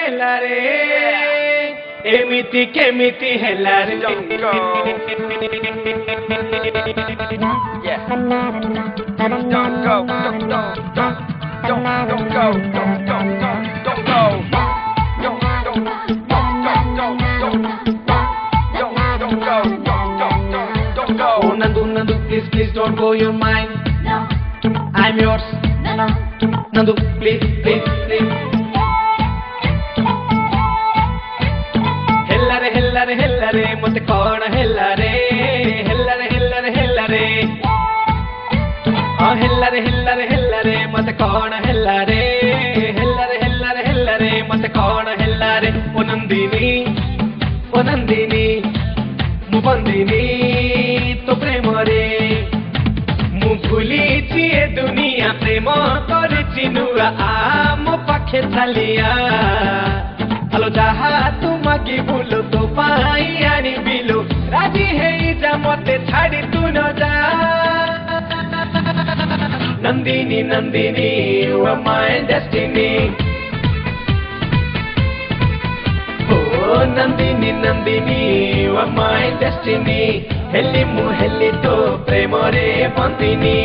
ହେଲାରେ ଏମିତି କେମିତି ହେଲାରେ Don't go. Yeah. Don't go. Don't go. Don't go. Don't go. Don't go. Oh Nandu, please don't go your mind. No, I'm yours. no. Nandu, please. ହେଲାରେ ମତେ କଣ ହେଲାରେ ହେଲାରେ ହଁ ହେଲାରେ ମତେ କଣ ହେଲାରେ ହେଲାରେ ମତେ କଣ ହେଲାରେ ଓ ନନ୍ଦିନୀ ମୁଁ ବନ୍ଦିନୀ ତୋ ପ୍ରେମରେ ମୁଁ ଭୁଲିଛି ଏ ଦୁନିଆ ପ୍ରେମ କରିଛି ନୂଆ ମୋ ପାଖେ ଛାଲିଆ ହଲୋ ଯାହା ତୁ ମାଗି ବୁଲୁ ତୋ ପାଇଁ ଆଣିବିଲୁ ରାଜି ହେଇଯା ମତେ ଛାଡ଼ି ତୁ ନ ଯା Nandini you are my destiny. Oh Nandini you are my destiny. Helli mu helli to premore bandini.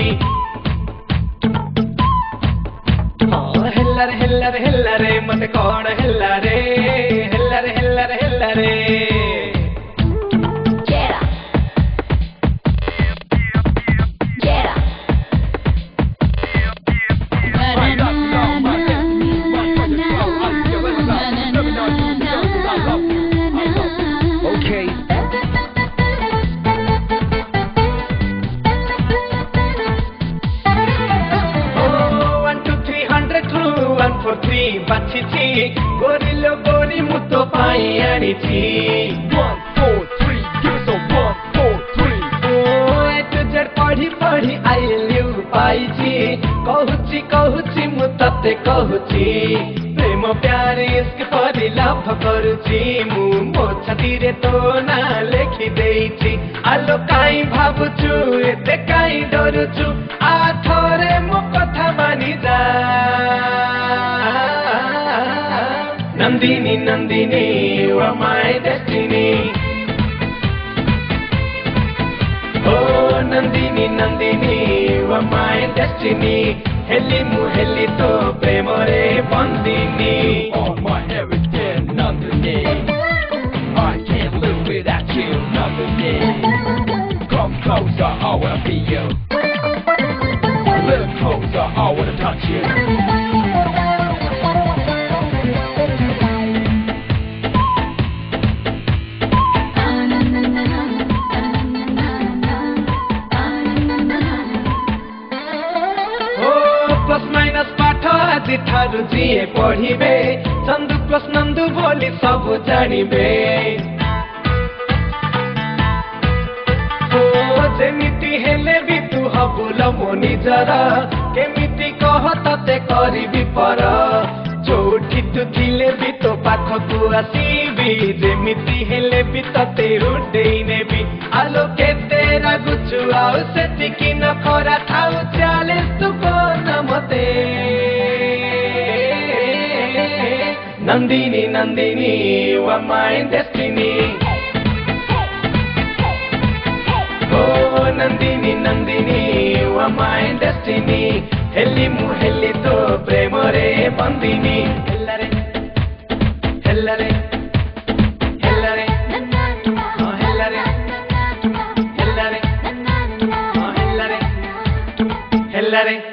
Oh hellare mate kon hellare for three bachichi gorilo gori muto pai anichi 1 4 3 give us a 1 4 3 oh etujad padhi I live paichi kahuchi mu tate kahuchi prema pyare isk pari labh karuchi mu mo chhati re to na lekhi deichi alo kai bhabuchu ete kai doruchu a thore mo katha mani ja Nandini you are my destiny. Oh Nandini you are my destiny. Helli mu helli to premore bandini. All my everything Nandini. I can't live without you Nandini. Come closer I wanna be you. Look closer I wanna touch you. Plus minus पाठ आदि ठारू जिए पढ़िबे Chandu plus नंदु बोली सब जानिबे ओ जेमिति हेले भी तू हबुल मो निजर केमिति कह तते करिबी पर जोठी तू थिले भी तो पाखकु आसीबी जेमिति हेले भी तते उडेई नेबी आलो केते रागुचु आउ सेतिकी न खरा थाउ चाले तू नमते Nandini you are my destiny. Oh Nandini you are my destiny. Helli mu helli to premore bandini. Hellare oh hellare oh hellare